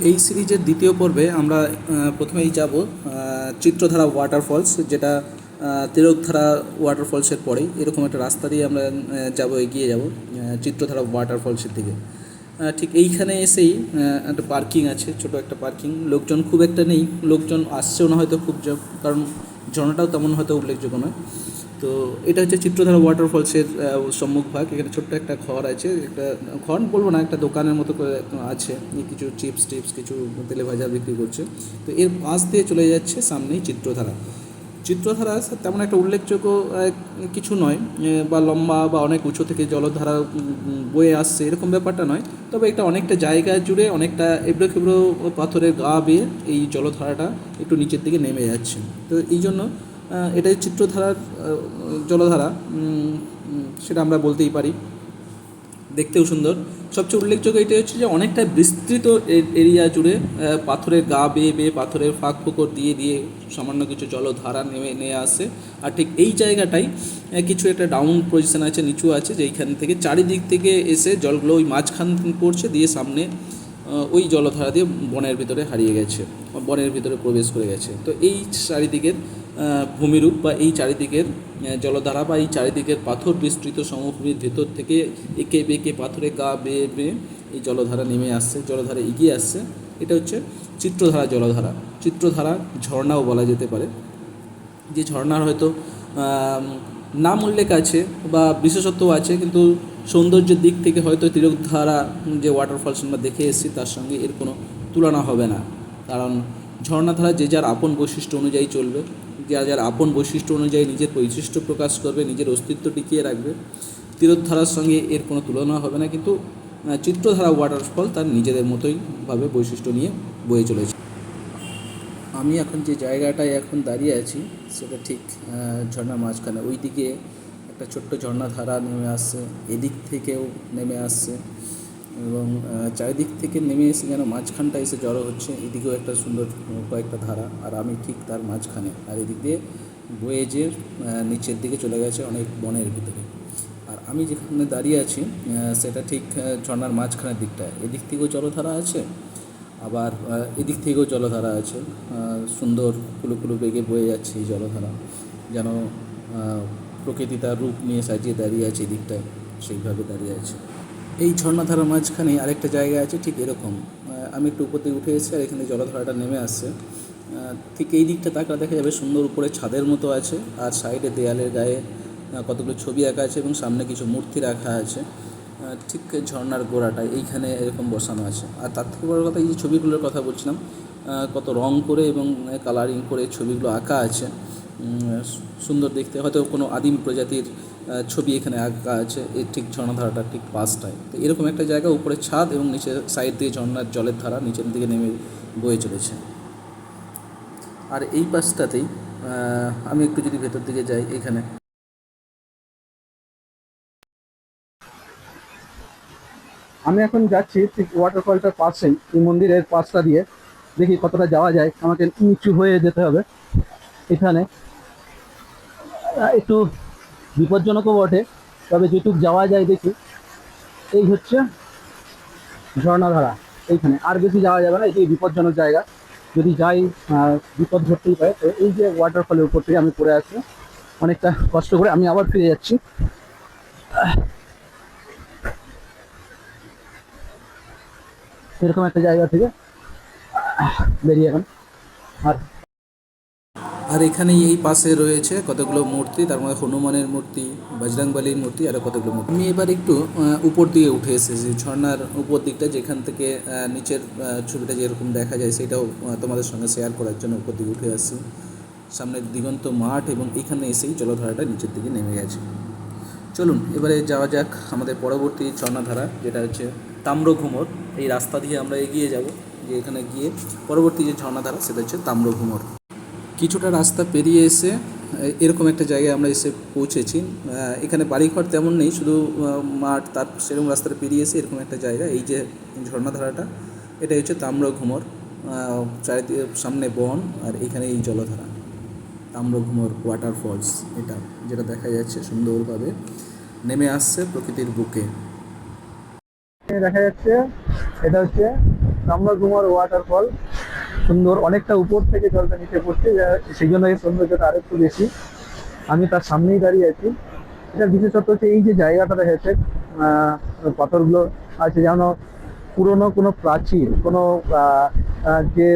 এই সিরিজের দ্বিতীয় পর্বে আমরা প্রথমেই যাব চিত্রধারা ওয়াটারফলস, যেটা তিলকধারা ওয়াটারফলসের পরেই এরকম একটা রাস্তা দিয়ে আমরা যাব, এগিয়ে যাব চিত্রধারা ওয়াটারফলসের দিকে। ঠিক এইখানে এসেই একটা পার্কিং আছে, ছোট একটা পার্কিং। লোকজন খুব একটা নেই, লোকজন আসছেও না হয়তো খুব, কারণ ঝর্ণাটাও তেমন হয়তো উল্লেখযোগ্য নয়। তো এটা হচ্ছে চিত্রধারা ওয়াটারফলসের সম্মুখভাগ। এখানে ছোট্ট একটা ঘর আছে, একটা ঘর বলবো না, একটা দোকানের মতো করে আছে, কিছু চিপস টিপস, কিছু তেলে ভাজা বিক্রি করছে। তো এর পাশ দিয়ে চলে যাচ্ছে সামনেই চিত্রধারা। চিত্রধারা তেমন একটা উল্লেখযোগ্য কিছু নয়, বা লম্বা বা অনেক উঁচু থেকে জলধারা বয়ে আসছে এরকম ব্যাপারটা নয়। তবে এটা অনেকটা জায়গা জুড়ে অনেকটা এবড়ো খেবড়ো পাথরের গা বেয়ে এই জলধারাটা একটু নিচের দিকে নেমে যাচ্ছে। তো এই জন্য এটাই চিত্রধারার জলধারা, সেটা আমরা বলতেই পারি। দেখতেও সুন্দর। সবচেয়ে উল্লেখযোগ্য এটাই হচ্ছে যে অনেকটা বিস্তৃত এরিয়া জুড়ে পাথরের গা বেয়ে বেয়ে, পাথরের ফাঁক ফোকর দিয়ে দিয়ে সামান্য কিছু জলধারা নিয়ে আসে। আর ঠিক এই জায়গাটাই কিছু একটা ডাউন পজিশন আছে, নিচু আছে, যেইখান থেকে চারিদিক থেকে এসে জলগুলো ওই মাঝখান পড়ছে, দিয়ে সামনে ওই জলধারা দিয়ে বনের ভিতরে হারিয়ে গেছে, বনের ভিতরে প্রবেশ করে গেছে। তো এই চারিদিকের ভূমিরূপ বা এই চারিদিকের জলধারা বা এই চারিদিকের পাথর বিস্তৃত সমভূমির ভেতর থেকে এঁকে বেঁকে পাথরে গা বেয়ে বেয়ে এই জলধারা নেমে আসছে, জলধারা এগিয়ে আসছে। এটা হচ্ছে চিত্রধারা জলধারা। চিত্রধারা ঝর্ণাও বলা যেতে পারে, যে ঝর্ণার হয়তো নাম উল্লেখ আছে বা বিশেষত্বও আছে, কিন্তু সৌন্দর্যের দিক থেকে হয়তো তিলকধারা যে ওয়াটারফলস আমরা দেখে এসেছি তার সঙ্গে এর কোনো তুলনা হবে না। কারণ ঝর্ণাধারা যে যার আপন বৈশিষ্ট্য অনুযায়ী চলবে, যার যার আপন বৈশিষ্ট্য অনুযায়ী নিজের বৈশিষ্ট্য প্রকাশ করবে, নিজের অস্তিত্ব টিকিয়ে রাখবে। তিলকধারার সঙ্গে এর কোনো তুলনা হবে না, কিন্তু চিত্রধারা ওয়াটারফল তার নিজেদের মতোই ভাবে বৈশিষ্ট্য নিয়ে বয়ে চলেছে। আমি এখন যে জায়গাটায় এখন দাঁড়িয়ে আছি সেটা ঠিক ঝর্ণার মাঝখানে। ওই দিকে একটা ছোট্ট ঝর্ণাধারা নেমে আসছে, এদিক থেকেও নেমে আসছে, এবং চারিদিক থেকে নেমে এসে যেন মাঝখানটা এসে জড়ো হচ্ছে। এদিকেও একটা সুন্দর কয়েকটা ধারা, আর আমি ঠিক তার মাঝখানে। আর এদিক দিয়ে বয়ে যে নিচের দিকে চলে গেছে অনেক বনের ভিতরে। আর আমি যেখানে দাঁড়িয়ে আছি সেটা ঠিক ঝর্ণার মাঝখানের দিকটায়। এদিক থেকেও জলধারা আছে, আবার এদিক থেকেও জলধারা আছে। সুন্দর কুলুকুলু বেগে বয়ে যাচ্ছে এই জলধারা, যেন প্রকৃতি তার রূপ নিয়ে সাজিয়ে দাঁড়িয়ে আছে এদিকটায়, সেইভাবে দাঁড়িয়ে আছে। এই ঝর্ণাধারার মাঝখানে আরেকটা জায়গা আছে ঠিক এরকম। আমি একটু উপর দিয়ে উঠে এসেছি, আর এখানে জলধারাটা নেমে আসছে। ঠিক এই দিকটা তাকালে দেখা যাবে সুন্দর উপরে ছাদের মতো আছে, আর সাইডে দেয়ালের গায়ে কতগুলো ছবি আঁকা আছে এবং সামনে কিছু মূর্তি রাখা আছে। ঠিক ঝর্ণার গোড়াটায় এইখানে এরকম বসানো আছে। আর তার থেকে বড় কথা, এই যে ছবিগুলোর কথা বলছিলাম, কত রং করে এবং কালারিং করে ছবিগুলো আঁকা আছে, সুন্দর দেখতে। হয়তো কোনো আদিম প্রজাতির ছবি এখানে আঁকা আছে এই ঠিক ঝর্ণাধারাটার ঠিক পাশটায়। তো এরকম একটা জায়গা, উপরে ছাদ এবং নিচের সাইড দিয়ে ঝর্ণার জলের ধারা নিচের দিকে নেমে বয়ে চলেছে। আর এই পাশটাতেই আমি একটু যদি ভেতর দিকে যাই, এখানে আমি এখন যাচ্ছি ঠিক ওয়াটারফলটার পাশেই, এই মন্দিরের পাশটা দিয়ে। দেখি কতটা যাওয়া যায়, আমাকে নিচু হয়ে যেতে হবে এখানে। একটু বিপজ্জনকও বটে, তবে যেটুক যাওয়া যায় দেখি। এই হচ্ছে ঝর্ণাধারা, এইখানে আর বেশি যাওয়া যাবে না, এটি বিপজ্জনক জায়গা। যদি যাই বিপদ ঘটতেই পারে। তো এই যে ওয়াটারফলের উপর থেকে আমি পড়ে আসছি, অনেকটা কষ্ট করে আমি আবার ফিরে যাচ্ছি এরকম একটা জায়গা থেকে বেরিয়ে এখন। আর আর এখানেই এই পাশে রয়েছে কতগুলো মূর্তি, তার মধ্যে হনুমানের মূর্তি, বজরংবলীর মূর্তি, আরও কতগুলো মূর্তি। আমি এবার একটু উপর দিকে উঠে এসেছি, ঝর্ণার উপর দিকটা, যেখান থেকে নিচের ছবিটা যেরকম দেখা যায় সেটাও তোমাদের সঙ্গে শেয়ার করার জন্য উপর দিকে উঠে আসছি। সামনে দিগন্ত মাঠ, এবং এখানে এসেই জলধারাটা নিচের দিকে নেমে গেছে। চলুন এবারে যাওয়া যাক আমাদের পরবর্তী ঝর্ণাধারা, যেটা হচ্ছে তাম্রঘুমর। এই রাস্তা দিয়ে আমরা এগিয়ে যাব, যে এখানে গিয়ে পরবর্তী যে ঝর্ণাধারা সেটা হচ্ছে তাম্রঘুমর। কিছুটা রাস্তা পেরিয়ে এসে এরকম একটা জায়গায় আমরা এসে পৌঁছেছি। এখানে বাড়িঘর তেমন নেই, শুধু মাঠ, তার সেরকম রাস্তাটা পেরিয়ে এসে এরকম একটা জায়গা। এই যে ঝর্ণাধারাটা, এটা হচ্ছে তাম্রঘুমর। চারিদিকে সামনে বন, আর এখানে এই জলধারা, তাম্রঘুমর ওয়াটারফলস, এটা যেটা দেখা যাচ্ছে সুন্দরভাবে নেমে আসছে প্রকৃতির বুকে। দেখা যাচ্ছে এটা হচ্ছে কামরাঘুমার ওয়াটারফল সুন্দর, অনেকটা উপর থেকে জলটা নিচে পড়ছে, সেই জন্য এই সৌন্দর্যটা আরেকটু বেশি। আমি তার সামনেই দাঁড়িয়ে আছি। এটার বিশেষত্ব হচ্ছে এই যে জায়গাটা দেখা যাচ্ছে, পাথরগুলো আছে যেন পুরনো কোনো প্রাচীর, কোনো যে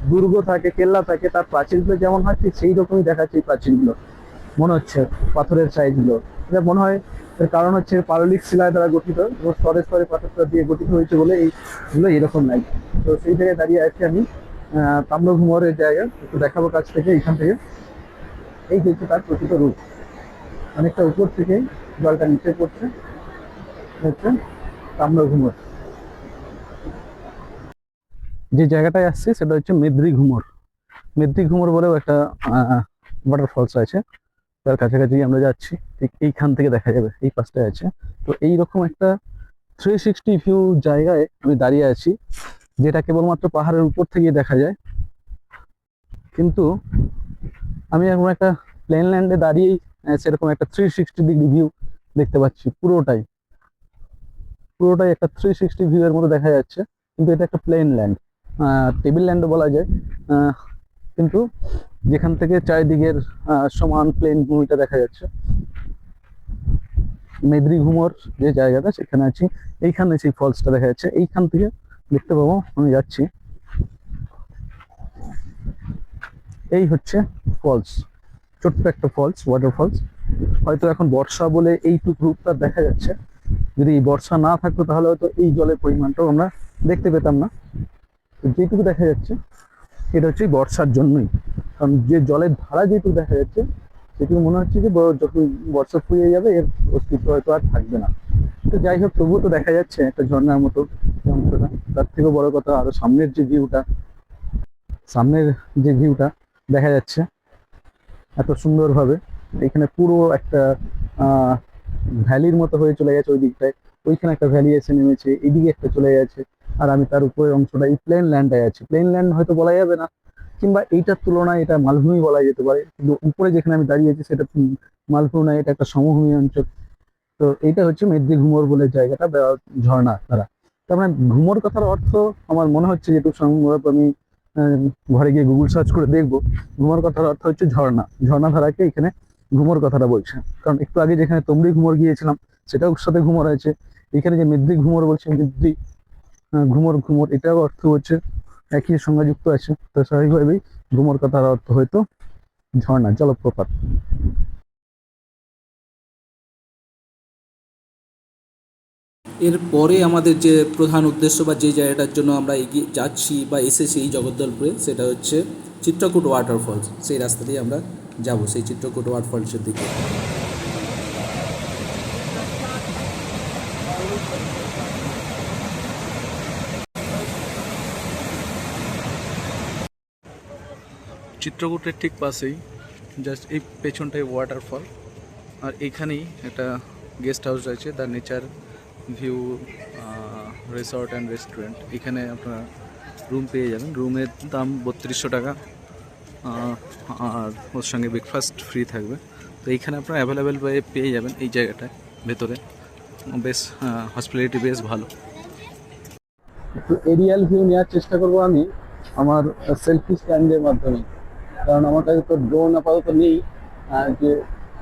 দুর্গ থাকে, কেল্লা থাকে, তার প্রাচীরগুলো যেমন হয় ঠিক সেই রকমই দেখাচ্ছে এই প্রাচীরগুলো, মনে হচ্ছে পাথরের সাইজগুলো। এটা মনে হয় এর কারণ হচ্ছে পাললিক শিলায় দ্বারা গঠিত এবং স্তরে স্তরে পাথরটা দিয়ে গঠিত হয়েছে বলে এইগুলো এরকম নাই। তো সেই জায়গায় দাঁড়িয়ে আছি আমি, তাম্রঘুমরের জায়গা একটু দেখাবো কাছ থেকে এইখান থেকে। এই হচ্ছে তার প্রকৃত রূপ, অনেকটা উপর থেকে জলটা নিচে পড়ছে, হচ্ছে তাম্রঘুমর। যে জায়গাটায় আসছে সেটা হচ্ছে মেদ্রি ঘুমর। মেদ্রি ঘুমর বলেও একটা ওয়াটারফলস আছে, তার কাছাকাছি আমরা যাচ্ছি। ঠিক এইখান থেকে দেখা যাবে, এই পাশটায় আছে। তো এইরকম একটা 360 ভিউ জায়গায় আমি দাঁড়িয়ে আছি, যেটা কেবলমাত্র পাহাড়ের উপর থেকে দেখা যায়। কিন্তু আমি এখন একটা প্লেন ল্যান্ডে দাঁড়িয়েই সেরকম একটা 360 ডিগ্রি ভিউ দেখতে পাচ্ছি। পুরোটাই পুরোটাই একটা 360 ভিউ এর মতো দেখা যাচ্ছে, কিন্তু এটা একটা প্লেন ল্যান্ড, টেবিল ল্যান্ডও বলা যায়। কিন্তু যেখান থেকে চারিদিকের সমান প্লেন ভূমিটা দেখা যাচ্ছে। মেদ্রি ঘুমর যে জায়গাটা সেখানে আছি, এইখানে সেই ফলসটা দেখা যাচ্ছে, এইখান থেকে দেখতে পাবো। আমি যাচ্ছি, এই হচ্ছে ফলস, ছোট্ট একটা ফলস, ওয়াটারফলস। হয়তো এখন বর্ষা বলে এইটুকু রূপটা দেখা যাচ্ছে, যদি বর্ষা না থাকতো তাহলে হয়তো এই জলের পরিমাণটাও আমরা দেখতে পেতাম না। তো যেটুকু দেখা যাচ্ছে এটা হচ্ছে বর্ষার জন্যই, কারণ যে জলের ধারা যেটুকু দেখা যাচ্ছে সেটুকু মনে হচ্ছে যে যখন বর্ষা ফুরিয়ে যাবে এর অস্তিত্ব হয়তো আর থাকবে না। তো যাই হোক, তবুও তো দেখা যাচ্ছে একটা ঝর্ণার মতো অংশটা। তার থেকেও বড় কথা আরো সামনের যে ভিউটা, সামনের যে ভিউটা দেখা যাচ্ছে এত সুন্দরভাবে। এখানে পুরো একটা ভ্যালির মতো হয়ে চলে গেছে ওই দিকটায়, ওইখানে একটা ভ্যালি এসে নেমেছে, এইদিকে একটা চলে গেছে, আর আমি তার উপরের অংশটা এই প্লেন ল্যান্ডটায় আছি। প্লেন ল্যান্ড হয়তো বলা যাবে না, কিংবা এইটার তুলনায় এটা মালভূমি বলা যেতে পারে, কিন্তু উপরে যেখানে আমি দাঁড়িয়ে আছি সেটা মালভূমি নয়, এটা একটা সমভূমি অঞ্চল। তো এইটা হচ্ছে মেদ্রি ঘুমর বলে জায়গাটা বা ঝর্ণা ধারা। তার মানে ঘুমর কথার অর্থ আমার মনে হচ্ছে যেটুকু সম্ভব আমি ঘরে গিয়ে গুগল সার্চ করে দেখবো, ঘুমর কথার অর্থ হচ্ছে ঝর্ণা। ঝর্ণা ধারাকে এখানে ঘুমর কথাটা বলছে, কারণ একটু আগে যেখানে তমরি ঘুমর গিয়েছিলাম সেটাও সাথে ঘুমর আছে। এখানে যে মেদ্রি ঘুমর বলছে, মেদ্রি ঘুমর, ঘুমর এটাও অর্থ হচ্ছে একই সঙ্গে যুক্ত আছে। তো স্বাভাবিকভাবেই ঘুমর কথার অর্থ হয়তো ঝর্ণা, জলপ্রপাত। এরপরে আমাদের যে প্রধান উদ্দেশ্য বা যে জায়গাটার জন্য আমরা এগিয়ে যাচ্ছি বা এসেছি এই জগদ্দলপুরে, সেটা হচ্ছে চিত্রকূট ওয়াটারফলস। সেই রাস্তা দিয়ে আমরা যাব সেই চিত্রকূট ওয়াটারফলসের দিকে। চিত্রকূটের ঠিক পাশেই জাস্ট এই পেছনটাই ওয়াটারফল, আর এইখানেই একটা গেস্ট হাউস রয়েছে, the nature view resort and restaurant. এখানে আপনারা রুম পেয়ে যাবেন, রুমের দাম 3200 টাকা, আর ওর সঙ্গে ব্রেকফাস্ট ফ্রি থাকবে। তো এইখানে আপনারা অ্যাভেলেবেল পেয়ে যাবেন এই জায়গাটায় ভেতরে। বেশ হসপিটালিটি বেশ ভালো। একটু এরিয়াল ভিউ নেওয়ার চেষ্টা করবো আমি আমার সেলফি স্ট্যান্ডের মাধ্যমে, কারণ আমার কাছে তো ড্রোন আপাতত নেই যে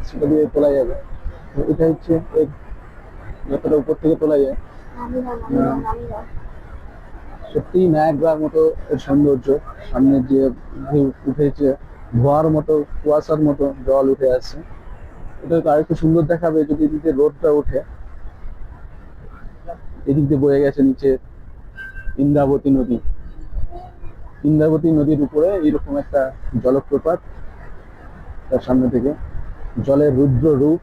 সেটা দিয়ে তোলা যাবে। তো এটা হচ্ছে যতটা উপর থেকে তোলা যায়, সত্যি নায়াগ্রার মতো এর সৌন্দর্য। সামনে যে ভিউ উঠেছে, ধোয়ার মতো, কুয়াশার মতো জল উঠে আসছে। এটা তো আরেকটু সুন্দর দেখাবে যদি এদিকে রোদটা ওঠে। এদিক দিয়ে বয়ে গেছে নিচে ইন্দ্রাবতী নদী, ইন্দ্রাবতী নদীর উপরে এইরকম একটা জলপ্রপাত, তার সামনে থেকে জলের রুদ্র রূপ,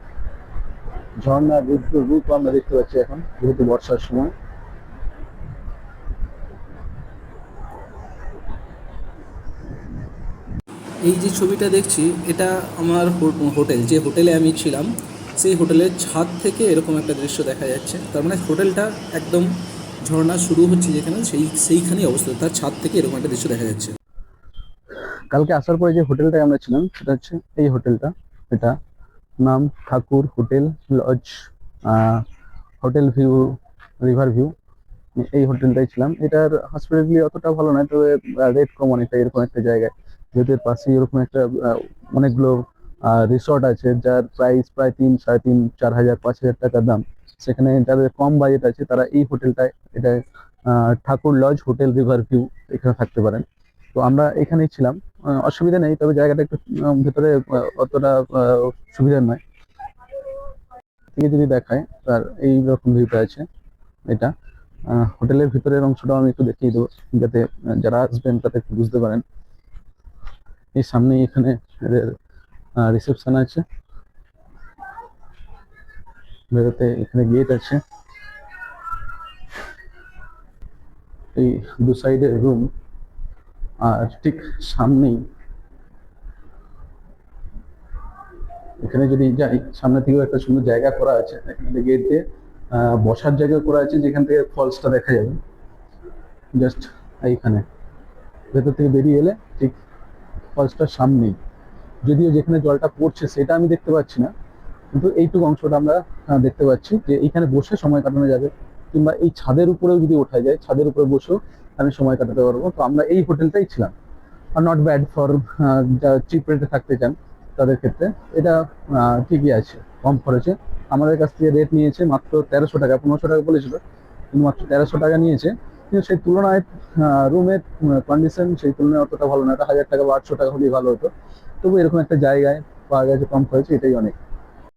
ঝর্ণার রুদ্র রূপ আমরা দেখতে পাচ্ছি এখন, যেহেতু বর্ষার সময়। এই যে ছবিটা দেখছি এটা আমার হোটেল, যে হোটেলে আমি ছিলাম সেই হোটেলের ছাদ থেকে এরকম একটা দৃশ্য দেখা যাচ্ছে। তার মানে হোটেলটা একদম ঝর্ণা শুরু হচ্ছে যেখানে, সেইখানেই অবস্থিত, তার ছাদ থেকে এরকম একটা দৃশ্য দেখা যাচ্ছে। কালকে আসার পরে যে হোটেলটায় আমরা ছিলাম সেটা হচ্ছে এই হোটেলটা। এটা নাম Thakur hotel lodge, hotel view, river view. এই হোটেলটাই ছিলাম। এটার হসপিটালিটি অতটা ভালো নয়, তবে রেট কম অনেকটা এরকম একটা জায়গায়, যেহেতু এর পাশে এরকম একটা অনেকগুলো রিসর্ট আছে যার প্রাইস প্রায় 3, 3.5, 4,000, 5,000 টাকা দাম। সেখানে যাদের কম বাজেট আছে তারা এই হোটেলটায়, এটা ঠাকুর লজ হোটেল রিভার ভিউ, এখানে থাকতে পারেন। তো আমরা এখানেই ছিলাম। অসুবিধা নেই, তবে জায়গাটা একটু ভেতরে অতটা সুবিধার নয়। থেকে যদি দেখায় তার এই রকম ভিউটা আছে। এটা হোটেলের ভিতরের অংশটাও আমি একটু দেখিয়ে দেবো, যাতে যারা আসবেন তাতে একটু বুঝতে পারেন। এই সামনেই এখানে এদের রিসেপশন আছে, বেরোতে এখানে গেট আছে, এই দু সাইডে রুম, আর ঠিক সামনেই এখানে যদি যাই, সামনে থেকেও একটা সুন্দর জায়গা করা আছে, এখানে গেট দিয়ে বসার জায়গা করা আছে যেখান থেকে ফলসটা দেখা যাবে। জাস্ট এইখানে ভেতর থেকে বেরিয়ে এলে ঠিক ফলসটার সামনেই, যদিও যেখানে জলটা পড়ছে সেটা আমি দেখতে পাচ্ছি না, কিন্তু এইটুকু অংশটা আমরা দেখতে পাচ্ছি যে এইখানে বসে সময় কাটানো যাবে। কিংবা এই ছাদের উপরেও যদি ওঠা যায়, ছাদের উপরে বসেও আমি সময় কাটাতে পারবো। তো আমরা এই হোটেলটাই ছিলাম। আর নট ব্যাড ফর যারা চিপ রেটে থাকতে চান তাদের ক্ষেত্রে এটা ঠিকই আছে, কম খরচে। আমাদের কাছ থেকে রেট নিয়েছে মাত্র 1300 টাকা, 1500 টাকা বলেছিল, কিন্তু মাত্র 1300 টাকা নিয়েছে। কিন্তু সেই তুলনায় রুমের কন্ডিশন সেই তুলনায় অতটা ভালো না, এটা 1,000 টাকা বা 800 টাকা হলেই ভালো হতো। তবু এরকম একটা জায়গায় পাওয়া গেছে কম খরচে, এটাই অনেক।